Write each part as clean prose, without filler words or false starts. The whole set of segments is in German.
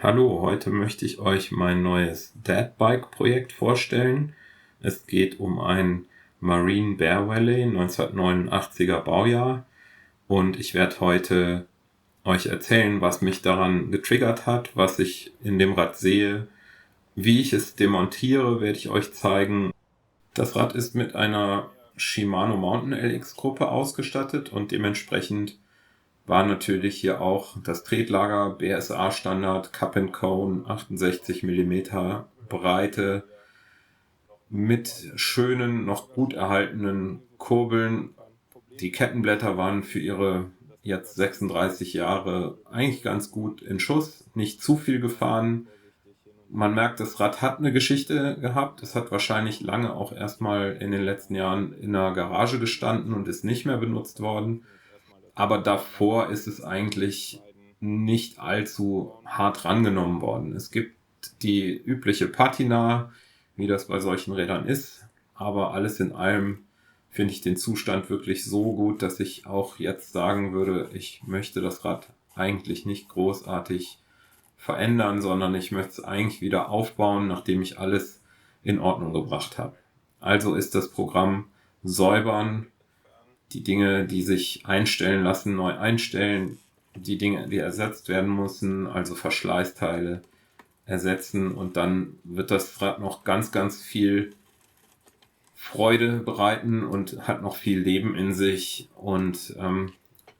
Hallo, heute möchte ich euch mein neues Dadbike-Projekt vorstellen. Es geht um ein Marine Bear Valley 1989er Baujahr und ich werde heute euch erzählen, was mich daran getriggert hat, was ich in dem Rad sehe, wie ich es demontiere, werde ich euch zeigen. Das Rad ist mit einer Shimano Mountain LX Gruppe ausgestattet und dementsprechend war natürlich hier auch das Tretlager BSA Standard Cup and Cone 68 mm Breite mit schönen, noch gut erhaltenen Kurbeln. Die Kettenblätter waren für ihre jetzt 36 Jahre eigentlich ganz gut in Schuss, nicht zu viel gefahren. Man merkt, das Rad hat eine Geschichte gehabt. Es hat wahrscheinlich lange auch erstmal in den letzten Jahren in einer Garage gestanden und ist nicht mehr benutzt worden. Aber davor ist es eigentlich nicht allzu hart rangenommen worden. Es gibt die übliche Patina, wie das bei solchen Rädern ist, aber alles in allem finde ich den Zustand wirklich so gut, dass ich auch jetzt sagen würde, ich möchte das Rad eigentlich nicht großartig verändern, sondern ich möchte es eigentlich wieder aufbauen, nachdem ich alles in Ordnung gebracht habe. Also ist das Programm säubern, die Dinge, die sich einstellen lassen, neu einstellen, die Dinge, die ersetzt werden müssen, also Verschleißteile ersetzen, und dann wird das Rad noch ganz, ganz viel Freude bereiten und hat noch viel Leben in sich, und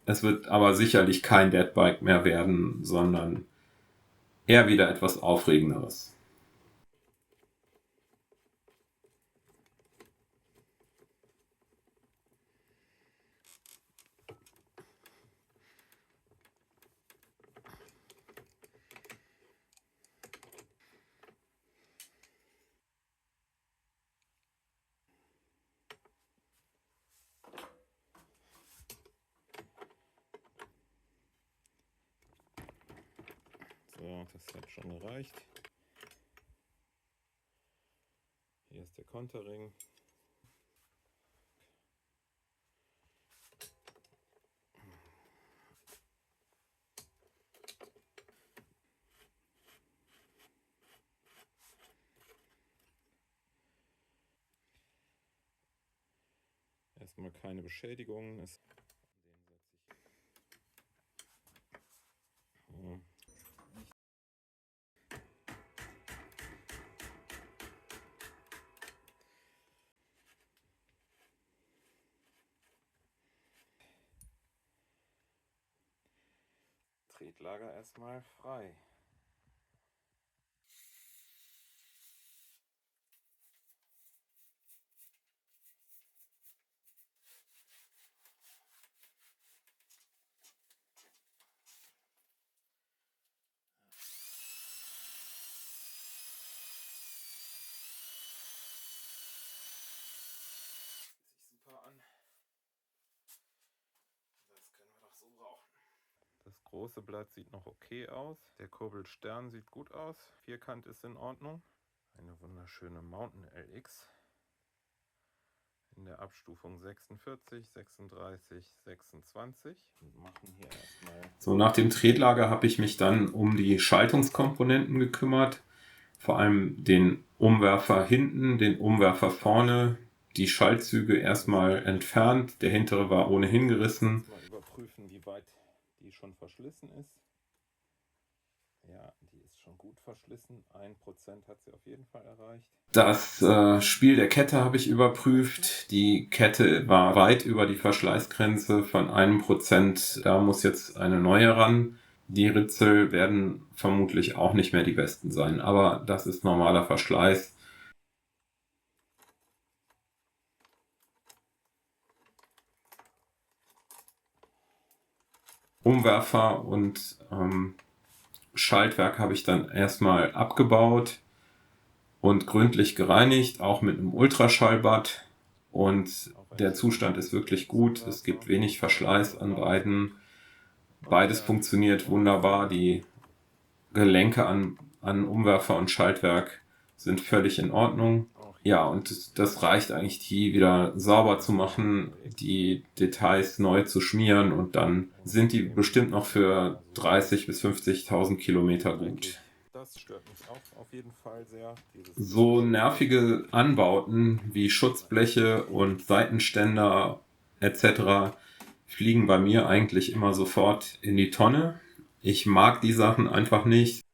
es wird aber sicherlich kein Deadbike mehr werden, sondern eher wieder etwas Aufregenderes. So, das hat schon gereicht. Hier ist der Konterring. Erstmal keine Beschädigungen. Tretlager erstmal frei. Super an. Das können wir doch so brauchen. Das große Blatt sieht noch okay aus. Der Kurbelstern sieht gut aus. Vierkant ist in Ordnung. Eine wunderschöne Mountain LX in der Abstufung 46, 36, 26. Und machen hier erstmal. So, nach dem Tretlager habe ich mich dann um die Schaltungskomponenten gekümmert. Vor allem den Umwerfer hinten, den Umwerfer vorne, die Schaltzüge erstmal entfernt. Der hintere war ohnehin gerissen. Mal überprüfen, wie weit die schon verschlissen ist. Ja, die ist schon gut verschlissen. 1% hat sie auf jeden Fall erreicht. Das Spiel der Kette habe ich überprüft. Die Kette war weit über die Verschleißgrenze von 1%. Da muss jetzt eine neue ran. Die Ritzel werden vermutlich auch nicht mehr die besten sein, aber das ist normaler Verschleiß. Umwerfer und Schaltwerk habe ich dann erstmal abgebaut und gründlich gereinigt, auch mit einem Ultraschallbad. Und der Zustand ist wirklich gut. Es gibt wenig Verschleiß an beiden. Beides funktioniert wunderbar. Die Gelenke an Umwerfer und Schaltwerk sind völlig in Ordnung. Ja, und das reicht eigentlich, die wieder sauber zu machen, die Details neu zu schmieren, und dann sind die bestimmt noch für 30.000 bis 50.000 Kilometer gut. Das stört mich auch auf jeden Fall sehr. So nervige Anbauten wie Schutzbleche und Seitenständer etc. fliegen bei mir eigentlich immer sofort in die Tonne. Ich mag die Sachen einfach nicht.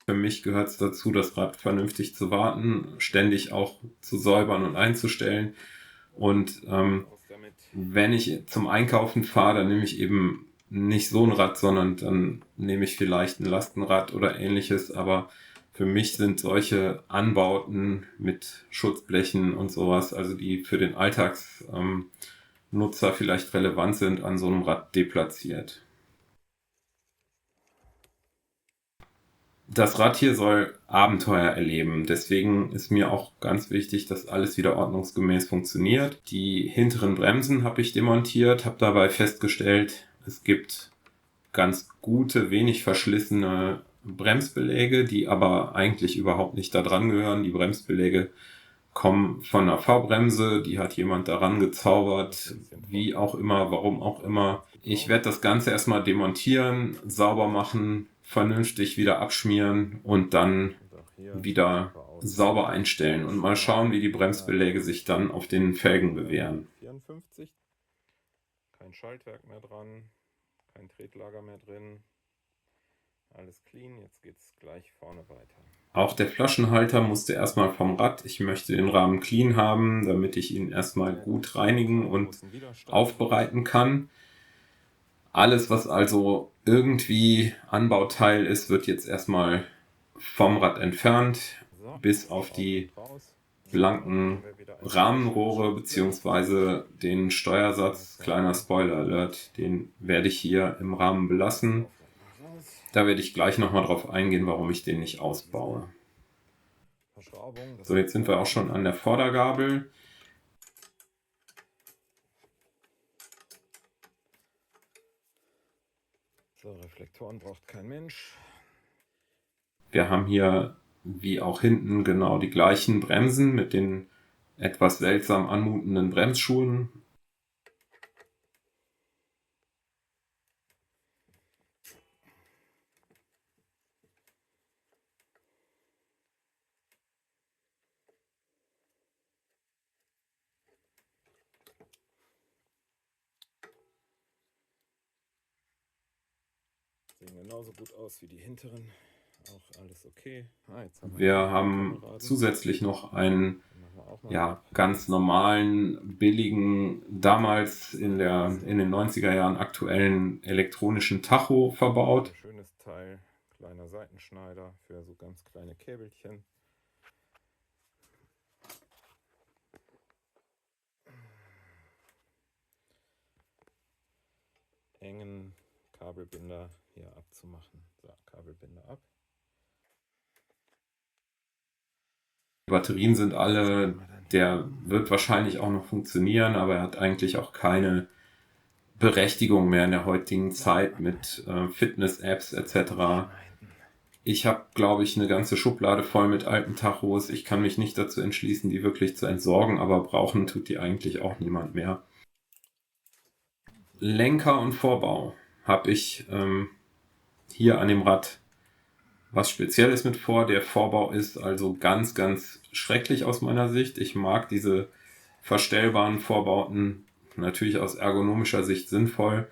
Für mich gehört es dazu, das Rad vernünftig zu warten, ständig auch zu säubern und einzustellen. Und wenn ich zum Einkaufen fahre, dann nehme ich eben nicht so ein Rad, sondern dann nehme ich vielleicht ein Lastenrad oder ähnliches. Aber für mich sind solche Anbauten mit Schutzblechen und sowas, also die für den Alltagsnutzer vielleicht relevant sind, an so einem Rad deplatziert. Das Rad hier soll Abenteuer erleben. Deswegen ist mir auch ganz wichtig, dass alles wieder ordnungsgemäß funktioniert. Die hinteren Bremsen habe ich demontiert, habe dabei festgestellt, es gibt ganz gute, wenig verschlissene Bremsbeläge, die aber eigentlich überhaupt nicht da dran gehören. Die Bremsbeläge kommen von einer V-Bremse, die hat jemand daran gezaubert, wie auch immer, warum auch immer. Ich werde das Ganze erstmal demontieren, sauber machen, vernünftig wieder abschmieren und dann wieder sauber einstellen und mal schauen, wie die Bremsbeläge sich dann auf den Felgen bewähren. 54, kein Schaltwerk mehr dran, kein Tretlager mehr drin, alles clean, jetzt geht's gleich vorne weiter. Auch der Flaschenhalter musste erstmal vom Rad. Ich möchte den Rahmen clean haben, damit ich ihn erstmal gut reinigen und aufbereiten kann. Alles, was also irgendwie Anbauteil ist, wird jetzt erstmal vom Rad entfernt, bis auf die blanken Rahmenrohre bzw. den Steuersatz. Kleiner Spoiler Alert, den werde ich hier im Rahmen belassen. Da werde ich gleich nochmal drauf eingehen, warum ich den nicht ausbaue. So, jetzt sind wir auch schon an der Vordergabel. So, Reflektoren braucht kein Mensch. Wir haben hier, wie auch hinten, genau die gleichen Bremsen mit den etwas seltsam anmutenden Bremsschuhen. Sehen genauso gut aus wie die hinteren. Auch alles okay. Wir haben zusätzlich noch einen ganz normalen, billigen, damals in den 90er Jahren aktuellen elektronischen Tacho verbaut. Schönes Teil, kleiner Seitenschneider für so ganz kleine Käbelchen. Engen Kabelbinder hier abzumachen. So, Kabelbinder ab. Die Batterien sind alle, der wird wahrscheinlich auch noch funktionieren, aber er hat eigentlich auch keine Berechtigung mehr in der heutigen Zeit mit Fitness-Apps etc. Ich habe, glaube ich, eine ganze Schublade voll mit alten Tachos. Ich kann mich nicht dazu entschließen, die wirklich zu entsorgen, aber brauchen tut die eigentlich auch niemand mehr. Lenker und Vorbau habe ich hier an dem Rad was Spezielles mit vor. Der Vorbau ist also ganz, ganz schrecklich aus meiner Sicht. Ich mag diese verstellbaren Vorbauten natürlich aus ergonomischer Sicht sinnvoll.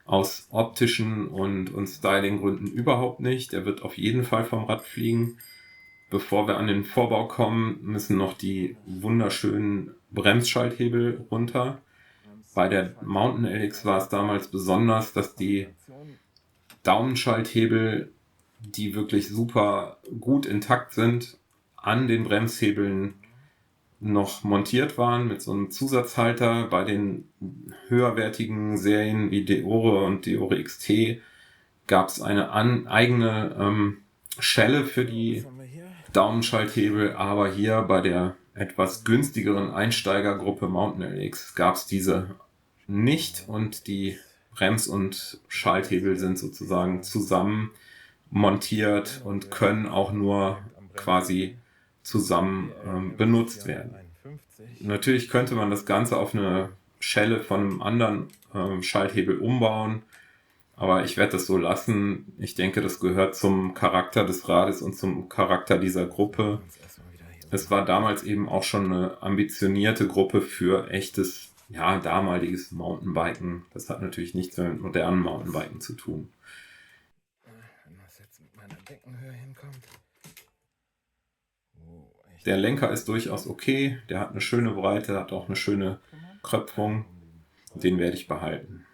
Aus optischen und Styling-Gründen überhaupt nicht. Der wird auf jeden Fall vom Rad fliegen. Bevor wir an den Vorbau kommen, müssen noch die wunderschönen Bremsschalthebel runter. Bei der Mountain LX war es damals besonders, dass die Daumenschalthebel, die wirklich super gut intakt sind, an den Bremshebeln noch montiert waren mit so einem Zusatzhalter. Bei den höherwertigen Serien wie Deore und Deore XT gab es eine eigene Schelle für die Daumenschalthebel, aber hier bei der etwas günstigeren Einsteigergruppe Mountain LX gab es diese nicht und die Brems- und Schalthebel sind sozusagen zusammen montiert und können auch nur quasi zusammen benutzt werden. Natürlich könnte man das Ganze auf eine Schelle von einem anderen Schalthebel umbauen, aber ich werde das so lassen. Ich denke, das gehört zum Charakter des Rades und zum Charakter dieser Gruppe. Es war damals eben auch schon eine ambitionierte Gruppe für echtes, ja, damaliges Mountainbiken. Das hat natürlich nichts mehr mit modernen Mountainbiken zu tun. Wenn das jetzt mit meiner Deckenhöhe hinkommt. Der Lenker ist durchaus okay, der hat eine schöne Breite, hat auch eine schöne Kröpfung. Den werde ich behalten.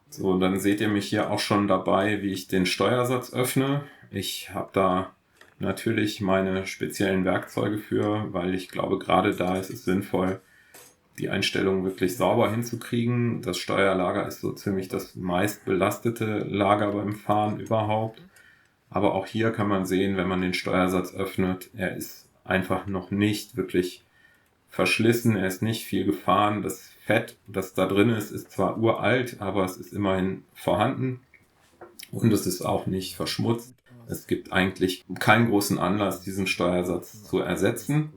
So, dann seht ihr mich hier auch schon dabei, wie ich den Steuersatz öffne. Ich habe da natürlich meine speziellen Werkzeuge für, weil ich glaube, gerade da ist es sinnvoll, die Einstellungen wirklich sauber hinzukriegen. Das Steuerlager ist so ziemlich das meist belastete Lager beim Fahren überhaupt. Aber auch hier kann man sehen, wenn man den Steuersatz öffnet, er ist einfach noch nicht wirklich verschlissen, er ist nicht viel gefahren. Das Fett, das da drin ist, ist zwar uralt, aber es ist immerhin vorhanden und es ist auch nicht verschmutzt. Es gibt eigentlich keinen großen Anlass, diesen Steuersatz zu ersetzen.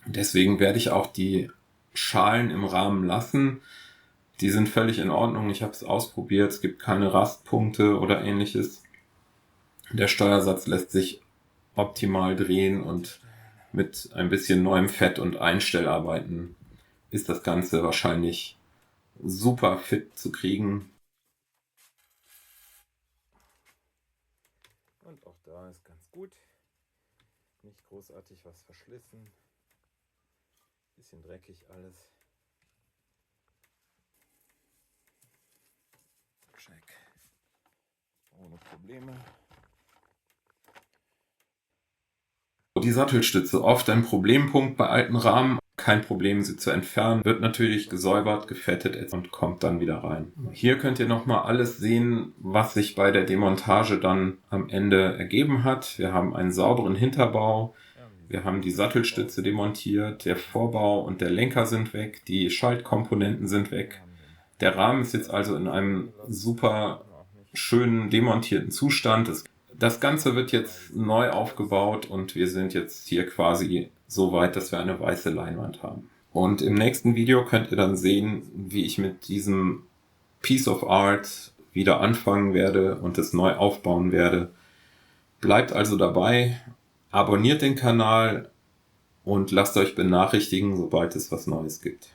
Deswegen werde ich auch die Schalen im Rahmen lassen. Die sind völlig in Ordnung. Ich habe es ausprobiert. Es gibt keine Rastpunkte oder ähnliches. Der Steuersatz lässt sich optimal drehen und mit ein bisschen neuem Fett und Einstellarbeiten ist das Ganze wahrscheinlich super fit zu kriegen. Und auch da ist ganz gut. Nicht großartig was verschlissen. Bisschen dreckig alles. Check. Ohne Probleme. Die Sattelstütze, oft ein Problempunkt bei alten Rahmen. Kein Problem, sie zu entfernen. Wird natürlich gesäubert, gefettet und kommt dann wieder rein. Hier könnt ihr nochmal alles sehen, was sich bei der Demontage dann am Ende ergeben hat. Wir haben einen sauberen Hinterbau. Wir haben die Sattelstütze demontiert. Der Vorbau und der Lenker sind weg. Die Schaltkomponenten sind weg. Der Rahmen ist jetzt also in einem super schönen demontierten Zustand. Das Ganze wird jetzt neu aufgebaut und wir sind jetzt hier quasi so weit, dass wir eine weiße Leinwand haben. Und im nächsten Video könnt ihr dann sehen, wie ich mit diesem Piece of Art wieder anfangen werde und es neu aufbauen werde. Bleibt also dabei, abonniert den Kanal und lasst euch benachrichtigen, sobald es was Neues gibt.